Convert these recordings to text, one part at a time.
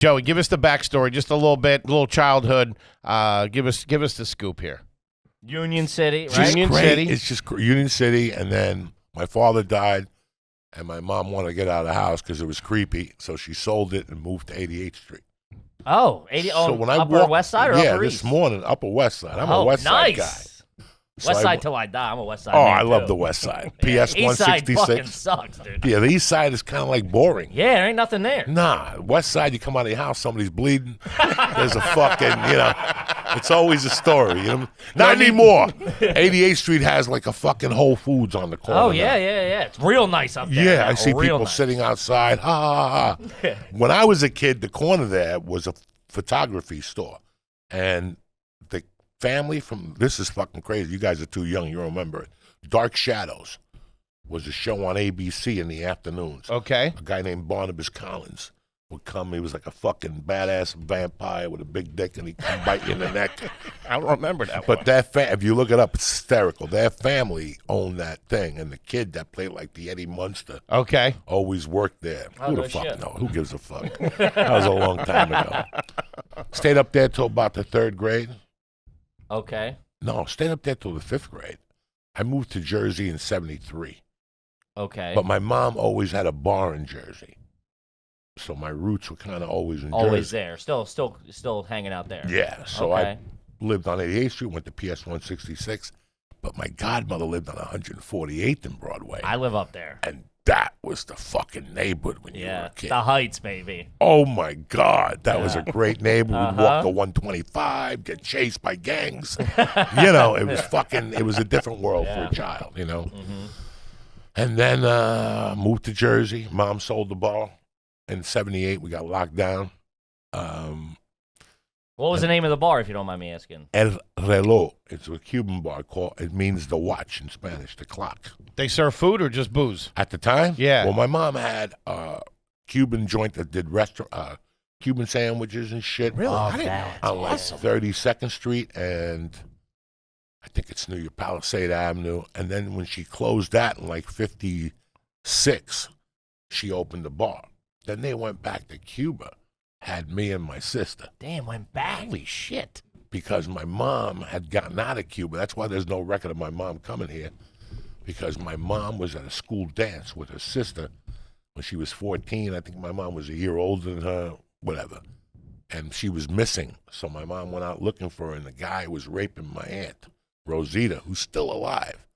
Joey, give us the backstory, just a little bit, a little childhood. Give us the scoop here. Union City, right? Union City. It's just Union City, and then my father died, and my mom wanted to get out of the house because it was creepy, so she sold it and moved to 88th Street. Oh, 80. So when I Upper West Side or yeah, Upper this East? morning, Upper West Side. I'm a West Side guy. So West Side till I die. I'm a West Side. Oh, man, I love too. the West Side. Yeah, PS East Side 166. fucking sucks, dude. Yeah, the East Side is kind of like boring. Yeah, there ain't nothing there. Nah, West Side, you come out of your house, somebody's bleeding. There's a fucking, it's always a story. Not anymore. 88th Street has like a fucking Whole Foods on the corner. Oh, yeah. It's real nice up there. Yeah, I see people nice. sitting outside. Ha, ha, ha. When I was a kid, the corner there was a photography store. And the family from, this is fucking crazy. You guys are too young. You remember it. Dark Shadows was a show on ABC in the afternoons. Okay. A guy named Barnabas Collins would come. He was like a fucking badass vampire with a big dick, and he'd come bite you in the neck. I don't remember that But one. if you look it up, it's hysterical. Their family owned that thing, and the kid that played like the Eddie Munster Okay. always worked there. Oh, Who no the fuck shit. knows? Who gives a fuck? That was a long time ago. Stayed up there till about the 3rd grade. Okay. No, stayed up there till the 5th grade. I moved to Jersey in 73. Okay. But my mom always had a bar in Jersey. So my roots were kind of always in Always Jersey. there. Still hanging out there. Yeah. So Okay. I lived on 88th Street, went to PS 166. But my godmother lived on 148th and Broadway. I live up there. And that was the fucking neighborhood when you were Yeah. a kid. The Heights, baby. Oh, my God. That was a great neighborhood. We'd walk Uh-huh. to 125, get chased by gangs. It was a different world for a child, Mm-hmm. And then moved to Jersey. Mom sold the bar. In 78, we got locked down. What was the name of the bar, if you don't mind me asking? El Reloj. It's a Cuban bar called, it means the watch in Spanish, the clock. They serve food or just booze? At the time? Yeah. Well, my mom had a Cuban joint that did Cuban sandwiches and shit. Really? I Oh, didn't know. that's On like awesome. 32nd Street, and I think it's New York, Palisade Avenue. And then when she closed that in like 56, she opened the bar. Then they went back to Cuba, had me and my sister. Damn, went back. Holy shit. Because my mom had gotten out of Cuba. That's why there's no record of my mom coming here. Because my mom was at a school dance with her sister when she was 14. I think my mom was a year older than her, whatever. And she was missing. So my mom went out looking for her, and the guy was raping my aunt, Rosita, who's still alive.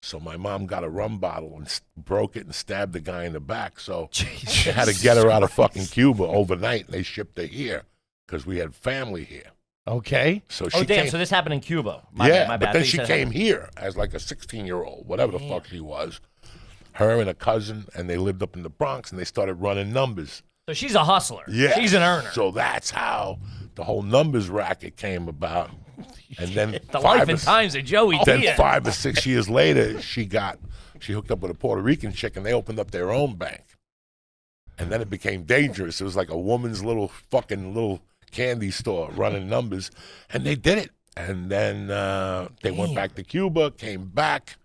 So my mom got a rum bottle and broke it and stabbed the guy in the back. So they had to get her out of fucking Cuba overnight, and they shipped her here because we had family here. Okay. So she Oh, damn, came, so this happened in Cuba. my bad. but I then thought she you said- came here as like a 16-year-old, whatever the fuck she was. Her and a cousin, and they lived up in the Bronx, and they started running numbers. So she's a hustler. Yeah. She's an earner. So that's how the whole numbers racket came about. And then The life and times of Joey Then Diaz. 5 or 6 years later, she hooked up with a Puerto Rican chick, and they opened up their own bank. And then it became dangerous. It was like a woman's little candy store running numbers, and they did it. And then they went back to Cuba, came back.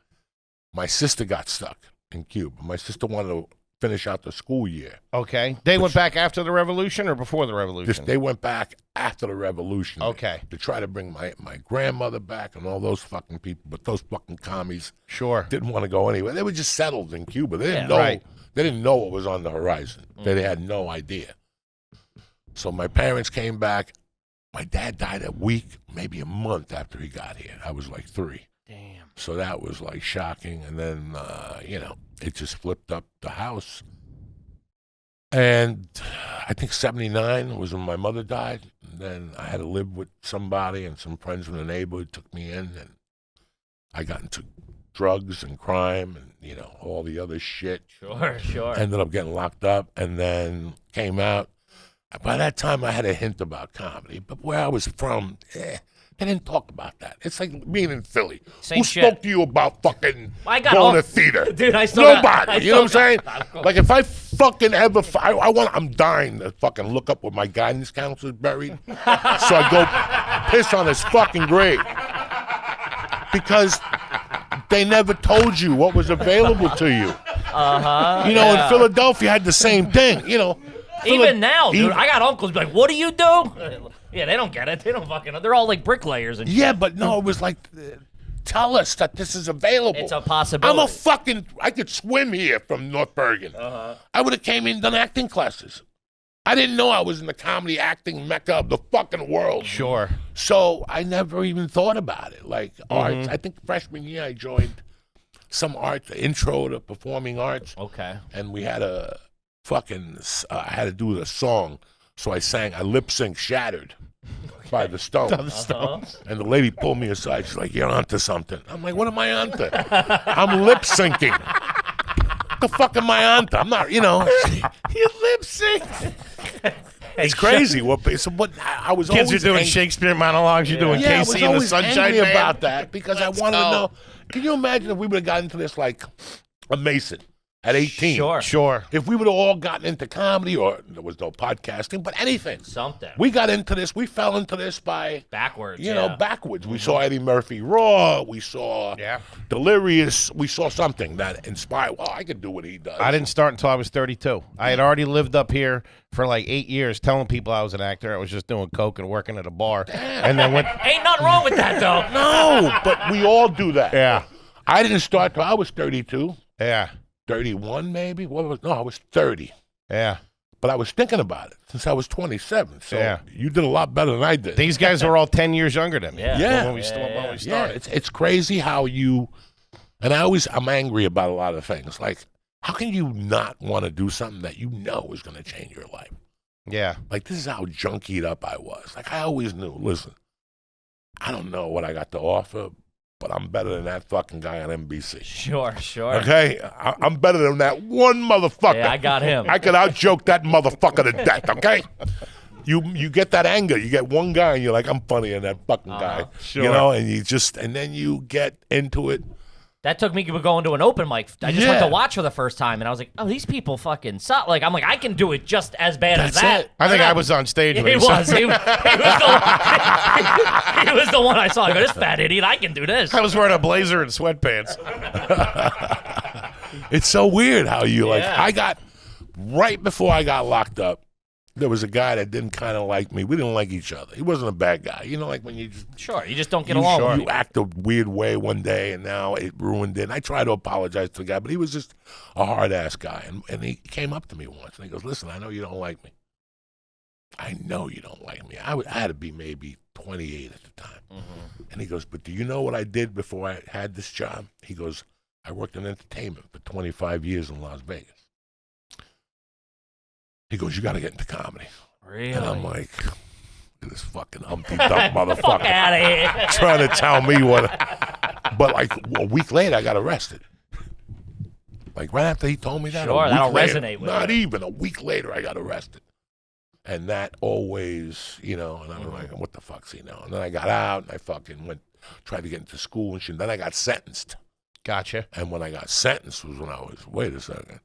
My sister got stuck in Cuba. My sister wanted to finish out the school year. Okay. They went back after the revolution or before the revolution? They went back after the revolution. Okay. To try to bring my grandmother back and all those fucking people, but those fucking commies Sure. didn't want to go anywhere. They were just settled in Cuba. They didn't Yeah, know. right. They didn't know what was on the horizon. They had no idea. So my parents came back. My dad died a week, maybe a month after he got here. I was like 3. Damn. So that was like shocking. And then, it just flipped up the house. And I think 79 was when my mother died. And then I had to live with somebody, and some friends from the neighborhood took me in, and I got into drugs and crime and, all the other shit. Sure. Ended up getting locked up, and then came out. By that time, I had a hint about comedy, but where I was from, they didn't talk about that. It's like being in Philly. Same Who shit. spoke to you about fucking I got going all- to theater? Dude, I still Nobody. got- You know what I'm saying? got- Like, if I fucking ever, I'm dying to fucking look up where my guidance counselor's buried, so I go piss on his fucking grave. Because they never told you what was available to you. Uh-huh. In Philadelphia had the same thing. Even now, dude, even- I got uncles be like, what do you do? Yeah, they don't get it. They don't fucking know. They're all like bricklayers and shit. Yeah, but no, it was like, tell us that this is available. It's a possibility. I could swim here from North Bergen. I would have came in and done acting classes. I didn't know I was in the comedy acting mecca of the fucking world. Sure. So I never even thought about it. Like arts, I think freshman year I joined some art, the intro to performing arts. Okay. And we had a fucking, I had to do the song. So I lip sync Shattered by the Stones. And the lady pulled me aside. She's like, you're onto something. I'm like, what am I onto? I'm lip syncing. What the fuck am I onto? I'm not, you lip sync. It's crazy. I was Kids always are doing angry. Shakespeare monologues. You're doing Yeah, I was Casey and the always Sunshine angry Man. about that because I wanted to go. know. Can you imagine if we would have gotten into this like a Mason at 18? Sure. If we would have all gotten into comedy, or there was no podcasting, but anything. Something. We got into this. We fell into this by Backwards. backwards. We saw Eddie Murphy Raw. We saw Delirious. We saw something that inspired. Well, I could do what he does. I didn't start until I was 32. I had already lived up here for like 8 years telling people I was an actor. I was just doing coke and working at a bar. And then went, Ain't nothing wrong with that, though. No, but we all do that. yeah, I didn't start till I was 32. yeah, 31 maybe? I was 30. yeah. But I was thinking about it since I was 27. So Yeah. you did a lot better than I did. These guys were all 10 years younger than me. Yeah. When we Yeah, started. it's crazy how you, and I'm angry about a lot of things. Like, how can you not want to do something that you know is going to change your life? Yeah. Like, this is how junkied up I was. Like, I always knew, listen, I don't know what I got to offer, but I'm better than that fucking guy on NBC. Sure. Okay? I'm better than that one motherfucker. Yeah, I got him. I could out-joke that motherfucker to death, okay? You get that anger. You get one guy, and you're like, I'm funnier than that fucking guy. Sure. You know, and then you get into it. That took me going to an open mic. I just went Yeah. to watch for the first time, and I was like, oh, these people fucking suck. Like, I'm like, I can do it just as bad as That's that. it. I think I was on stage when He he was. said- He was the one I saw. I go, this fat idiot, I can do this. I was wearing a blazer and sweatpants. It's so weird how you, like, Yeah. right before I got locked up, there was a guy that didn't kind of like me. We didn't like each other. He wasn't a bad guy. You know, like when you just, Sure, you just don't get along with you act a weird way one day, and now it ruined it. And I tried to apologize to the guy, but he was just a hard-ass guy. And he came up to me once, and he goes, listen, I know you don't like me. I know you don't like me. I had to be maybe 28 at the time. And he goes, but do you know what I did before I had this job? He goes, I worked in entertainment for 25 years in Las Vegas. He goes, you got to get into comedy. Really? And I'm like, look at this fucking Humpty Dump motherfucker Out of here. trying to tell me what. But like a week later, I got arrested. Like right after he told me that, Sure, a week that'll later, resonate with not you. even a week later, I got arrested. And that always, and I was like, what the fuck's he know? And then I got out and I fucking tried to get into school and shit. Then I got sentenced. Gotcha. And when I got sentenced was when I was, wait a second,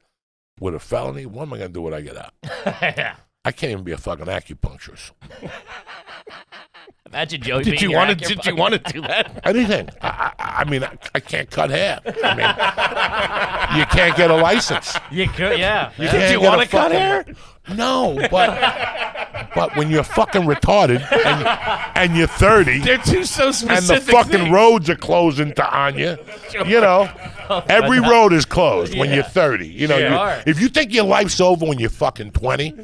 with a felony, what am I going to do when I get out? Yeah. I can't even be a fucking acupuncturist. Imagine Joey Did being you your want actor. to do that? Anything. I mean, I can't cut hair. I mean, you can't get a license. You could, yeah. You Yeah. can't you get wanna a cut fucking- hair? No, but when you're fucking retarded and you're 30 They're too so and specific. the fucking things. roads are closing to Anya, every road is closed when you're 30. Sure. If you think your life's over when you're fucking 20,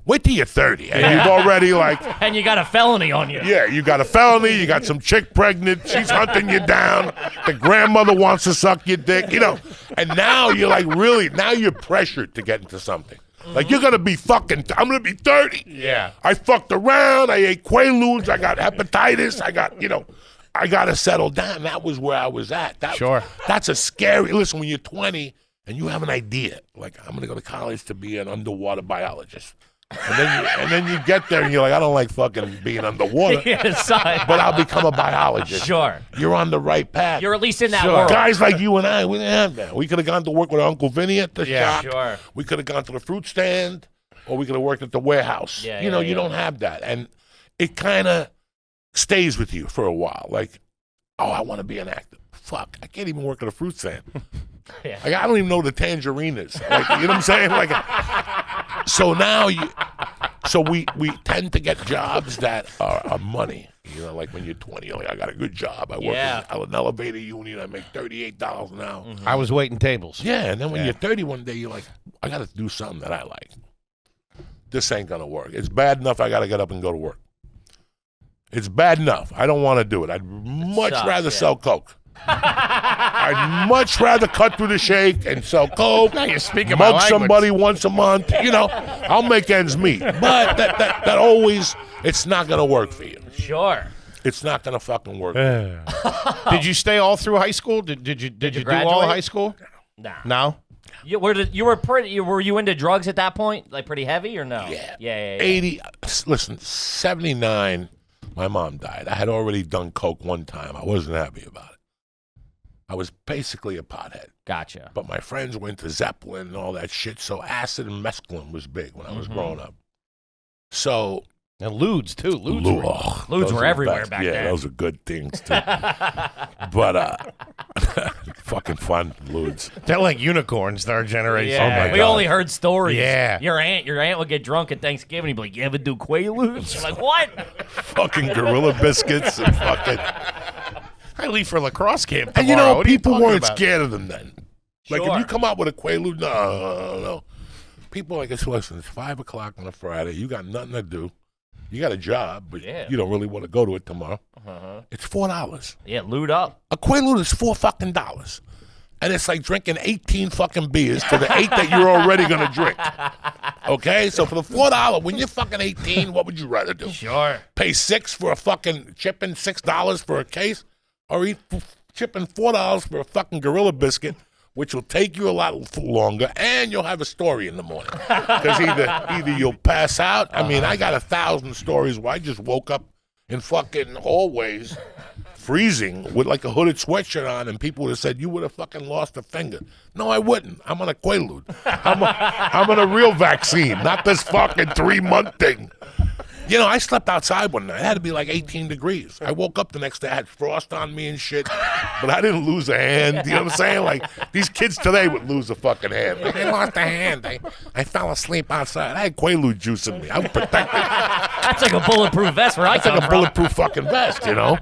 wait till you're 30 and you've already like, And you got a felony on you. yeah, you got a felony, you got some chick pregnant, she's hunting you down, the grandmother wants to suck your dick, and now you're like now you're pressured to get into something. Like you're gonna be I'm gonna be 30. Yeah. I fucked around, I ate Quaaludes, I got hepatitis, I gotta settle down. That was where I was at. Sure. That's a scary, listen, when you're 20 and you have an idea, like I'm gonna go to college to be an underwater biologist. And then you get there and you're like, I don't like fucking being underwater, Yeah, son. but I'll become a biologist. Sure. You're on the right path. You're at least in that Sure. world. Guys like you and I, we didn't have that. We could have gone to work with our Uncle Vinny at the Yeah, shop. sure. We could have gone to the fruit stand, or we could have worked at the warehouse. Yeah, you yeah, you yeah. don't have that. And it kind of stays with you for a while. Like, oh, I want to be an actor. Fuck, I can't even work at a fruit stand. Yeah. Like, I don't even know what a tangerine is. Like, you know what I'm saying? Like, So now we tend to get jobs that are money. You know, like when you're 20, you're like, I got a good job. I work in an elevator union. I make $38 an hour. I was waiting tables. Yeah, and then when you're 30 one day, you're like, I got to do something that I like. This ain't going to work. It's bad enough I got to get up and go to work. It's bad enough. I don't want to do it. I'd much rather sell coke. I'd much rather cut through the shake and sell coke. Now you're speaking mug my somebody once a month. You know, I'll make ends meet. But that always, it's not going to work for you. Sure. It's not going to fucking work. Did you stay all through high school? Did you do all of high school? Nah. No? Were you into drugs at that point? Like pretty heavy or no? Yeah. 80, listen, 79, my mom died. I had already done coke one time. I wasn't happy about it. I was basically a pothead. Gotcha. But my friends went to Zeppelin and all that shit, so acid and mescaline was big when I was growing up. So... And lewds, too. Lewds were everywhere back then. Yeah, those are good things, too. But, fucking fun, lewds. They're like unicorns, our generation. Yeah, Oh my we God. only heard stories. Yeah. Your aunt would get drunk at Thanksgiving. He'd be like, you ever do Quaaludes? You're like, what? Fucking gorilla biscuits and fucking... I leave for lacrosse camp tomorrow. And you know, What are you people talking weren't about? scared of them then. Like, Sure. if you come out with a Quaalude, no. People like, listen, it's 5 o'clock on a Friday. You got nothing to do. You got a job, but you don't really want to go to it tomorrow. It's $4. Yeah, lewd up. A Quaalude is $4 fucking dollars. And it's like drinking 18 fucking beers to the 8 that you're already going to drink. Okay? So for the $4, when you're fucking 18, what would you rather do? Sure. Pay $6 for a fucking chipping, $6 for a case, or eat chipping $4 for a fucking gorilla biscuit, which will take you a lot longer, and you'll have a story in the morning. Because either you'll pass out. I mean, I got 1,000 stories where I just woke up in fucking hallways, freezing, with like a hooded sweatshirt on, and people would have said, you would have fucking lost a finger. No, I wouldn't. I'm on a Quaalude. I'm on a real vaccine, not this fucking 3-month thing. You know, I slept outside one night. It had to be like 18 degrees. I woke up the next day, I had frost on me and shit, but I didn't lose a hand. You know what I'm saying? Like, these kids today would lose a fucking hand. Like, I lost a hand. I fell asleep outside. I had Quaalude juice in me. I was protected. That's like a bulletproof vest where I It's like come a from. bulletproof fucking vest, you know?